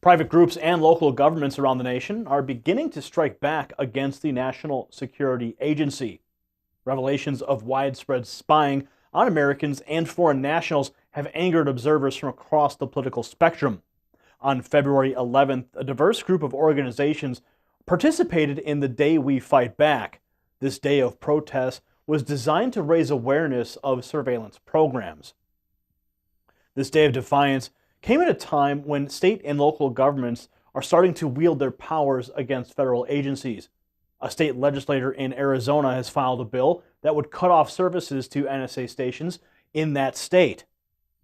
Private groups and local governments around the nation are beginning to strike back against the National Security Agency. Revelations of widespread spying on Americans and foreign nationals have angered observers from across the political spectrum. On February 11th, a diverse group of organizations participated in the Day We Fight Back. This day of protest was designed to raise awareness of surveillance programs. This day of defiance came at a time when state and local governments are starting to wield their powers against federal agencies. A state legislator in Arizona has filed a bill that would cut off services to NSA stations in that state.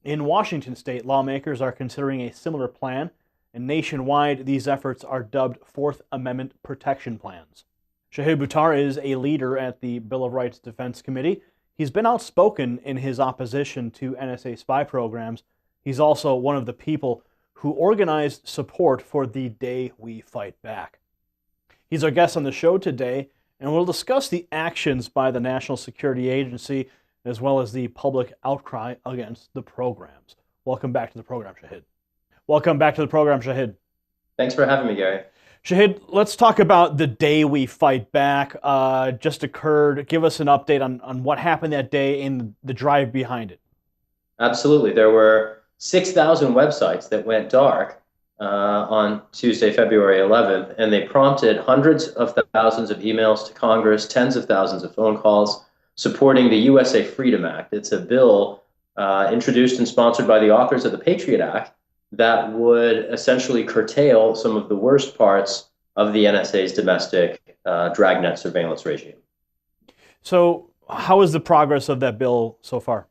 In Washington state, lawmakers are considering a similar plan, and nationwide, these efforts are dubbed Fourth Amendment protection plans. Shahid Buttar is a leader at the Bill of Rights Defense Committee. He's been outspoken in his opposition to NSA spy programs. He's also one of the people who organized support for the Day We Fight Back. He's our guest on the show today, and we'll discuss the actions by the National Security Agency as well as the public outcry against the programs. Welcome back to the program, Shahid. Welcome back to the program, Shahid. Thanks for having me, Gary. Shahid, let's talk about the Day We Fight Back. Just occurred. Give us an update on what happened that day and the drive behind it. Absolutely. There were 6,000 websites that went dark on Tuesday, February 11th, and they prompted hundreds of thousands of emails to Congress, tens of thousands of phone calls supporting the USA Freedom Act. It's a bill introduced and sponsored by the authors of the Patriot Act that would essentially curtail some of the worst parts of the NSA's domestic dragnet surveillance regime. So how is the progress of that bill so far?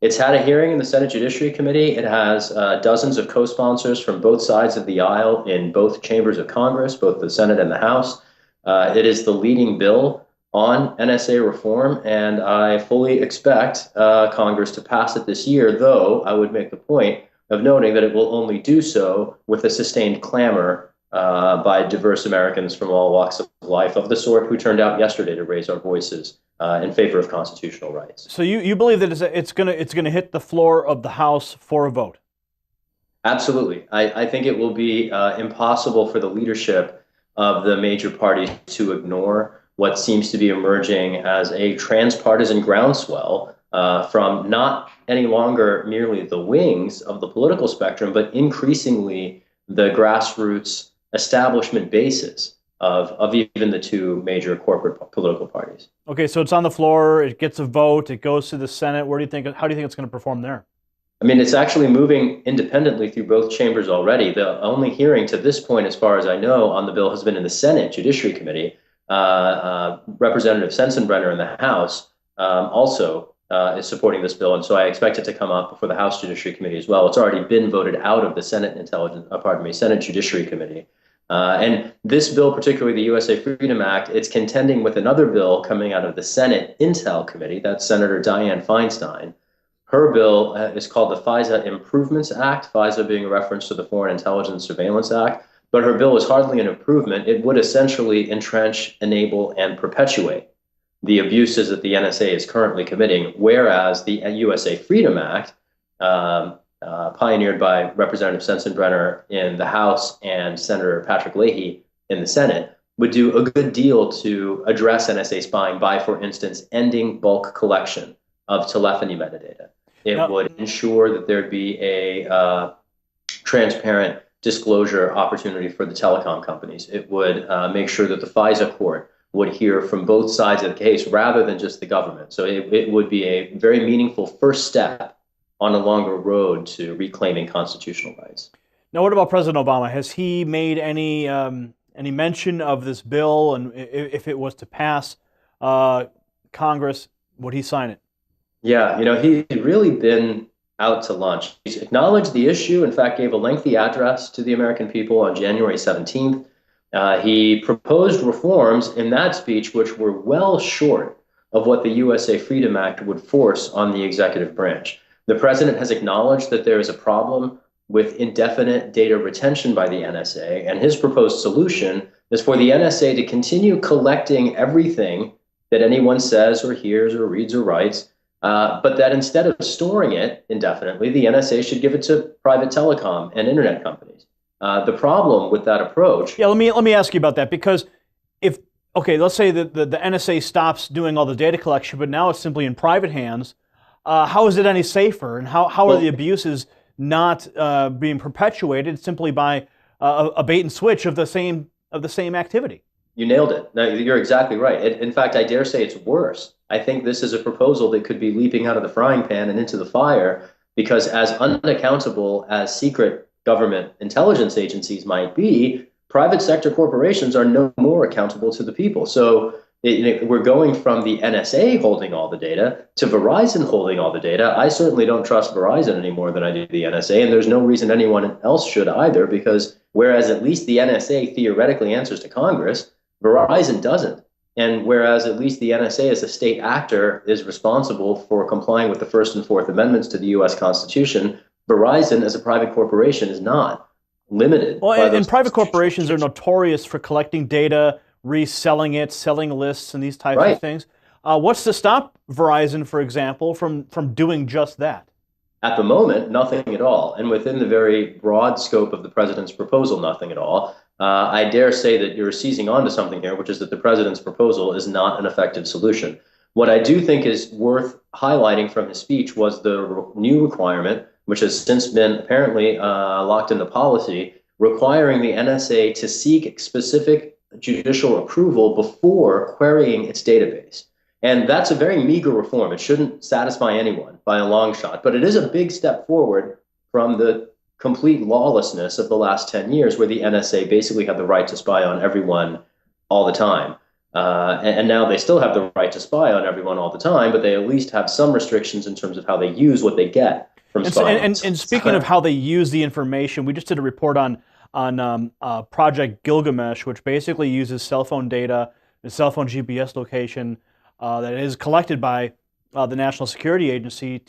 It's had a hearing in the Senate Judiciary Committee. It has dozens of co-sponsors from both sides of the aisle in both chambers of Congress, both the Senate and the House. It is the leading bill on NSA reform, and I fully expect Congress to pass it this year, though I would make the point of noting that it will only do so with a sustained clamor by diverse Americans from all walks of life, of the sort who turned out yesterday to raise our voices in favor of constitutional rights. So you believe that it's gonna hit the floor of the House for a vote? Absolutely. I think it will be impossible for the leadership of the major parties to ignore what seems to be emerging as a transpartisan groundswell from not any longer merely the wings of the political spectrum, but increasingly the grassroots establishment basis of even the two major corporate political parties. Okay, so it's on the floor, it gets a vote, it goes to the Senate. How do you think it's going to perform there? I mean, it's actually moving independently through both chambers already. The only hearing to this point, as far as I know, on the bill has been in the Senate Judiciary Committee. Representative Sensenbrenner in the House also is supporting this bill, and so I expect it to come up before the House Judiciary Committee as well. It's already been voted out of the Senate Judiciary Committee. And this bill, particularly the USA Freedom Act, it's contending with another bill coming out of the Senate Intel Committee. That's Senator Dianne Feinstein. Her bill is called the FISA Improvements Act, FISA being a reference to the Foreign Intelligence Surveillance Act. But her bill is hardly an improvement. It would essentially entrench, enable, and perpetuate the abuses that the NSA is currently committing, whereas the USA Freedom Act, pioneered by Representative Sensenbrenner in the House and Senator Patrick Leahy in the Senate, would do a good deal to address NSA spying by, for instance, ending bulk collection of telephony metadata. It would ensure that there'd be a transparent disclosure opportunity for the telecom companies. It would make sure that the FISA court would hear from both sides of the case rather than just the government. So it would be a very meaningful first step on a longer road to reclaiming constitutional rights. Now, what about President Obama? Has he made any mention of this bill, and if it was to pass Congress, would he sign it? Yeah, he's really been out to lunch. He's acknowledged the issue, in fact, gave a lengthy address to the American people on January 17th. He proposed reforms in that speech which were well short of what the USA Freedom Act would force on the executive branch. The president has acknowledged that there is a problem with indefinite data retention by the NSA, and his proposed solution is for the NSA to continue collecting everything that anyone says or hears or reads or writes, but that instead of storing it indefinitely, the NSA should give it to private telecom and internet companies. The problem with that approach. Yeah, let me ask you about that, because if okay, let's say that the NSA stops doing all the data collection, but now it's simply in private hands. How is it any safer, and how are the abuses not being perpetuated simply by a bait and switch of the same activity? You nailed it. No, you're exactly right. In fact, I dare say it's worse. I think this is a proposal that could be leaping out of the frying pan and into the fire, because as unaccountable as secret government intelligence agencies might be, private sector corporations are no more accountable to the people. So we're going from the NSA holding all the data to Verizon holding all the data. I certainly don't trust Verizon any more than I do the NSA, and there's no reason anyone else should either, because whereas at least the NSA theoretically answers to Congress, Verizon doesn't. And whereas at least the NSA as a state actor is responsible for complying with the First and Fourth Amendments to the U.S. Constitution, Verizon as a private corporation is not limited. Well, and private corporations are notorious for collecting data, reselling it, selling lists, and these types of things. What's to stop Verizon, for example, from doing just that? At the moment, nothing at all. And within the very broad scope of the president's proposal, nothing at all. I dare say that you're seizing onto something here, which is that the president's proposal is not an effective solution. What I do think is worth highlighting from his speech was the new requirement, which has since been apparently locked into policy, requiring the NSA to seek specific judicial approval before querying its database. And that's a very meager reform. It shouldn't satisfy anyone by a long shot, but it is a big step forward from the complete lawlessness of the last 10 years, where the NSA basically had the right to spy on everyone all the time. And now they still have the right to spy on everyone all the time, but they at least have some restrictions in terms of how they use what they get from spying. And speaking of how they use the information, we just did a report on Project Gilgamesh, which basically uses cell phone data and cell phone GPS location that is collected by the National Security Agency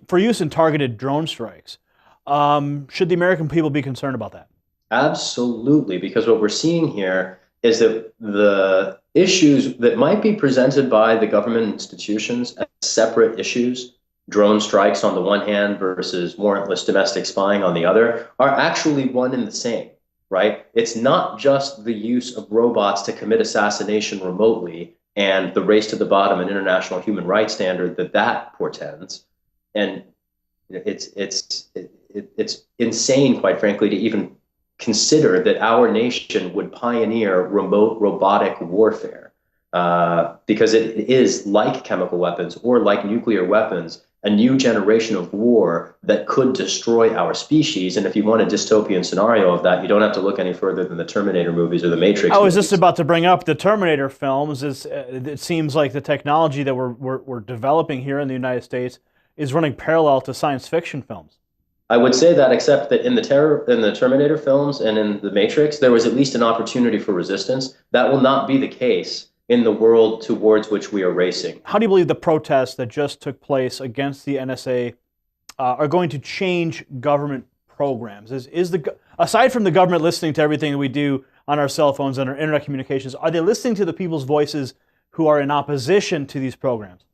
for use in targeted drone strikes. Should the American people be concerned about that? Absolutely, because what we're seeing here is that the issues that might be presented by the government institutions as separate issues, drone strikes on the one hand versus warrantless domestic spying on the other, are actually one and the same, right? It's not just the use of robots to commit assassination remotely and the race to the bottom and international human rights standard that portends. And it's insane, quite frankly, to even consider that our nation would pioneer remote robotic warfare, because it is, like chemical weapons or like nuclear weapons, a new generation of war that could destroy our species. And if you want a dystopian scenario of that, you don't have to look any further than the Terminator movies or the Matrix I was movies. just about to bring up the Terminator films. It seems like the technology that we're developing here in the United States is running parallel to science fiction films. I would say that, except that in the Terminator films and in the Matrix, there was at least an opportunity for resistance. That will not be the case in the world towards which we are racing. How do you believe the protests that just took place against the NSA are going to change government programs? Aside from the government listening to everything that we do on our cell phones and our internet communications, are they listening to the people's voices who are in opposition to these programs?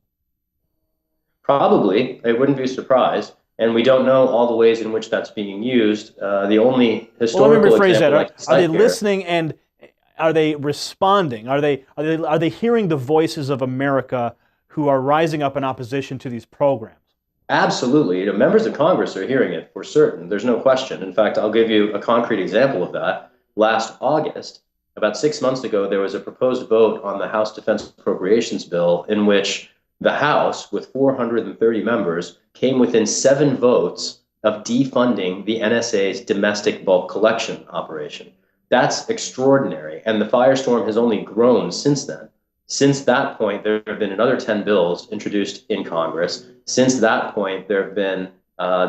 Probably. I wouldn't be surprised. And we don't know all the ways in which that's being used. The only historical let me rephrase that. Are they here, listening, and are they responding? Are they hearing the voices of America who are rising up in opposition to these programs? Absolutely. You know, members of Congress are hearing it for certain. There's no question. In fact, I'll give you a concrete example of that. Last August, about 6 months ago, there was a proposed vote on the House Defense Appropriations Bill in which the House, with 430 members, came within 7 votes of defunding the NSA's domestic bulk collection operation. That's extraordinary, and the firestorm has only grown since then. Since that point, there have been another 10 bills introduced in Congress. Since that point, there have been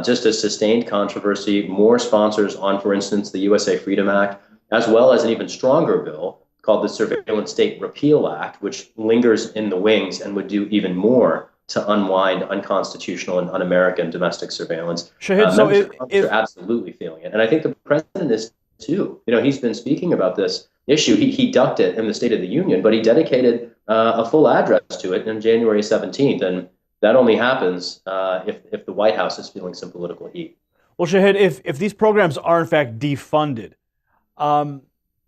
just a sustained controversy, more sponsors on, for instance, the USA Freedom Act, as well as an even stronger bill called the Surveillance State Repeal Act, which lingers in the wings and would do even more to unwind unconstitutional and un-American domestic surveillance. Members are absolutely feeling it. And I think the president is too. You know, he's been speaking about this issue. He ducked it in the State of the Union, but he dedicated a full address to it on January 17th. And that only happens if the White House is feeling some political heat. Well, Shahid, if these programs are in fact defunded, um,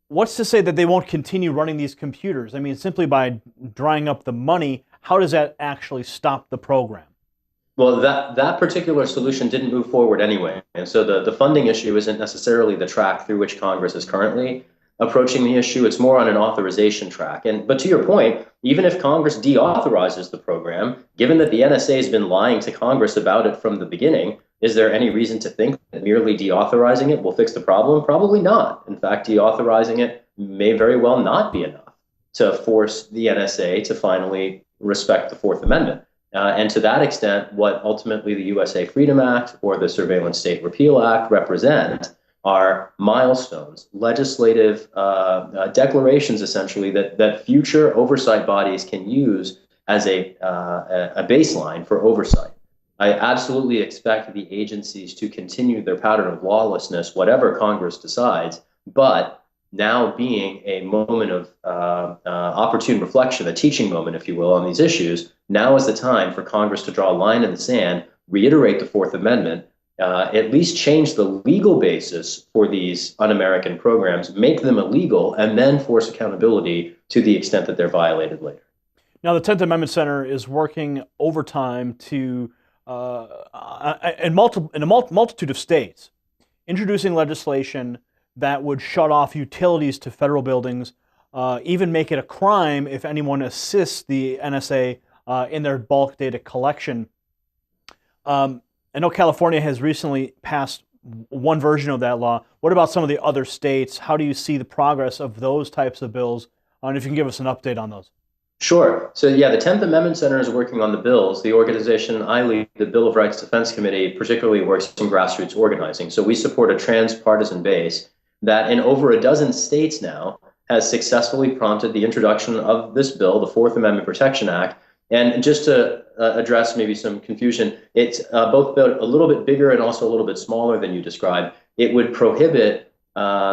what's to say that they won't continue running these computers? I mean, simply by drying up the money, how does that actually stop the program? Well, that particular solution didn't move forward anyway. And so the funding issue isn't necessarily the track through which Congress is currently approaching the issue. It's more on an authorization track. But to your point, even if Congress deauthorizes the program, given that the NSA has been lying to Congress about it from the beginning, is there any reason to think that merely deauthorizing it will fix the problem? Probably not. In fact, deauthorizing it may very well not be enough to force the NSA to finally respect the Fourth Amendment. And to that extent, what ultimately the USA Freedom Act or the Surveillance State Repeal Act represent are milestones, legislative declarations, essentially, that future oversight bodies can use as a baseline for oversight. I absolutely expect the agencies to continue their pattern of lawlessness, whatever Congress decides, but now being a moment of opportune reflection, a teaching moment, if you will, on these issues, now is the time for Congress to draw a line in the sand, reiterate the Fourth Amendment, at least change the legal basis for these un-American programs, make them illegal, and then force accountability to the extent that they're violated later. Now, the 10th Amendment Center is working overtime to, in a multitude of states, introducing legislation that would shut off utilities to federal buildings, even make it a crime if anyone assists the NSA in their bulk data collection. I know California has recently passed one version of that law. What about some of the other states? How do you see the progress of those types of bills? And if you can give us an update on those. Sure. So yeah, the 10th Amendment Center is working on the bills. The organization I lead, the Bill of Rights Defense Committee, particularly works in grassroots organizing. So we support a transpartisan base that in over a dozen states now has successfully prompted the introduction of this bill, the Fourth Amendment Protection Act. And just to address maybe some confusion, it's both a little bit bigger and also a little bit smaller than you described. It would prohibit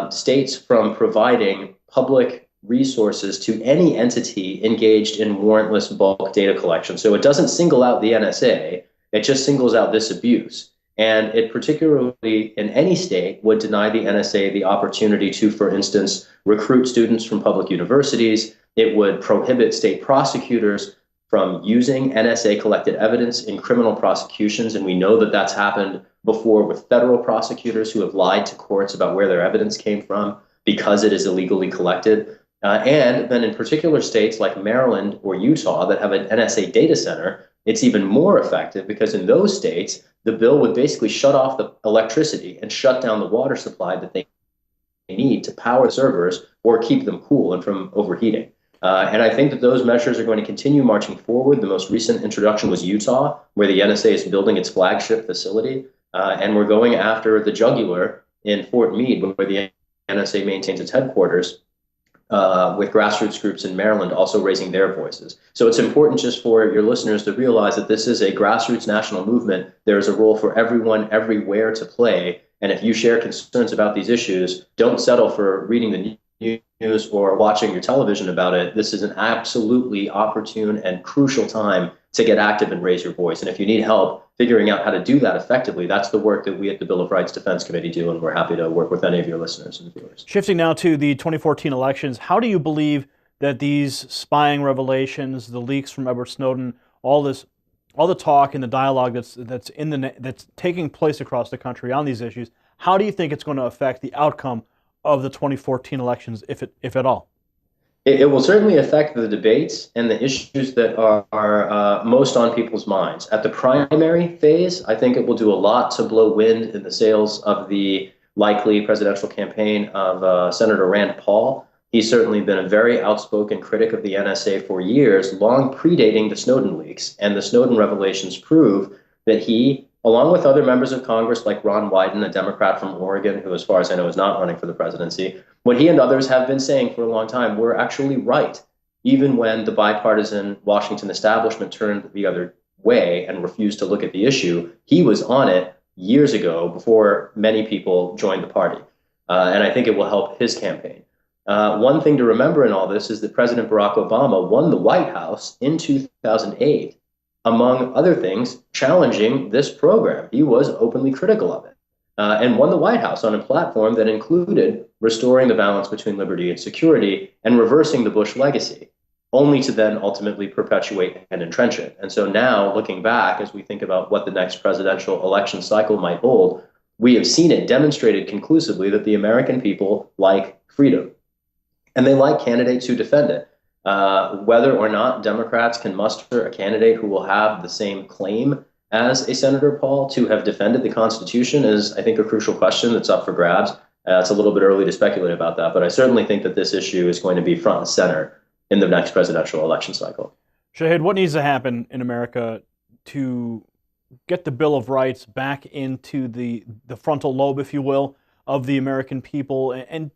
states from providing public resources to any entity engaged in warrantless bulk data collection. So it doesn't single out the NSA, it just singles out this abuse. And it particularly in any state would deny the NSA the opportunity to, for instance, recruit students from public universities. It would prohibit state prosecutors from using NSA collected evidence in criminal prosecutions. And we know that that's happened before with federal prosecutors who have lied to courts about where their evidence came from because it is illegally collected. And then in particular states like Maryland or Utah that have an NSA data center, it's even more effective because in those states, the bill would basically shut off the electricity and shut down the water supply that they need to power servers or keep them cool and from overheating. And I think that those measures are going to continue marching forward. The most recent introduction was Utah, where the NSA is building its flagship facility. And we're going after the jugular in Fort Meade, where the NSA maintains its headquarters, with grassroots groups in Maryland also raising their voices. So it's important just for your listeners to realize that this is a grassroots national movement. There is a role for everyone, everywhere to play. And if you share concerns about these issues, don't settle for reading the news or watching your television about it. This is an absolutely opportune and crucial time to get active and raise your voice. And if you need help figuring out how to do that effectively, that's the work that we at the Bill of Rights Defense Committee do, and we're happy to work with any of your listeners and viewers. Shifting now to the 2014 elections, how do you believe that these spying revelations, the leaks from Edward Snowden, all the talk and the dialogue that's taking place across the country on these issues, how do you think it's going to affect the outcome of the 2014 elections, if at all? It will certainly affect the debates and the issues that are most on people's minds. At the primary phase, I think it will do a lot to blow wind in the sails of the likely presidential campaign of Senator Rand Paul. He's certainly been a very outspoken critic of the NSA for years, long predating the Snowden leaks. And the Snowden revelations prove that he, along with other members of Congress like Ron Wyden, a Democrat from Oregon, who as far as I know is not running for the presidency, what he and others have been saying for a long time were actually right, even when the bipartisan Washington establishment turned the other way and refused to look at the issue. He was on it years ago before many people joined the party. And I think it will help his campaign. One thing to remember in all this is that President Barack Obama won the White House in 2008, among other things, challenging this program. He was openly critical of it. and won the White House on a platform that included restoring the balance between liberty and security and reversing the Bush legacy, only to then ultimately perpetuate and entrench it. And so now, looking back, as we think about what the next presidential election cycle might hold, we have seen it demonstrated conclusively that the American people like freedom, and they like candidates who defend it. Whether or not Democrats can muster a candidate who will have the same claim as a Senator Paul to have defended the Constitution is, I think, a crucial question that's up for grabs. It's a little bit early to speculate about that, but I certainly think that this issue is going to be front and center in the next presidential election cycle. Shahid, what needs to happen in America to get the Bill of Rights back into the frontal lobe, if you will, of the American people, and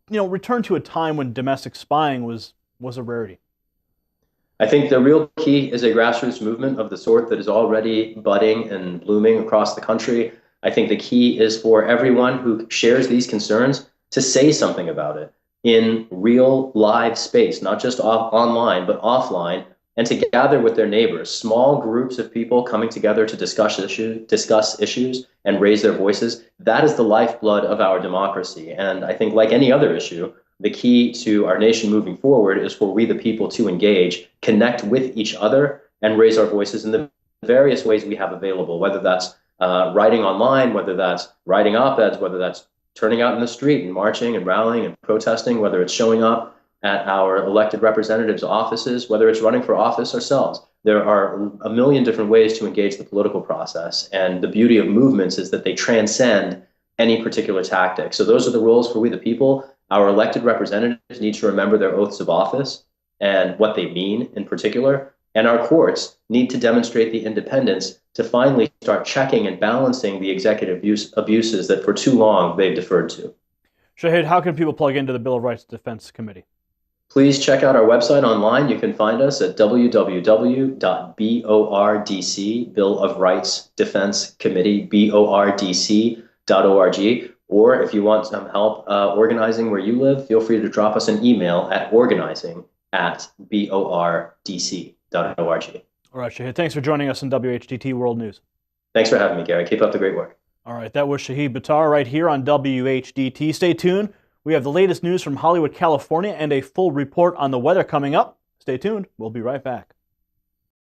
return to a time when domestic spying was a rarity? I think the real key is a grassroots movement of the sort that is already budding and blooming across the country. I think the key is for everyone who shares these concerns to say something about it in real live space, not just online, but offline, and to gather with their neighbors, small groups of people coming together to discuss issues and raise their voices. That is the lifeblood of our democracy. And I think, like any other issue, the key to our nation moving forward is for we the people to engage, connect with each other, and raise our voices in the various ways we have available, whether that's writing online, whether that's writing op-eds, whether that's turning out in the street and marching and rallying and protesting, whether it's showing up at our elected representatives' offices, whether it's running for office ourselves. There are a million different ways to engage the political process. And the beauty of movements is that they transcend any particular tactic. So those are the roles for we the people. Our elected representatives need to remember their oaths of office and what they mean in particular. And our courts need to demonstrate the independence to finally start checking and balancing the executive abuses that for too long they've deferred to. Shahid, how can people plug into the Bill of Rights Defense Committee? Please check out our website online. You can find us at www.bordc, Bill of Rights Defense Committee, bordc.org. Or if you want some help organizing where you live, feel free to drop us an email at organizing@bordc.org. All right, Shahid, thanks for joining us in WHDT World News. Thanks for having me, Gary. Keep up the great work. All right, that was Shahid Buttar right here on WHDT. Stay tuned. We have the latest news from Hollywood, California, and a full report on the weather coming up. Stay tuned. We'll be right back.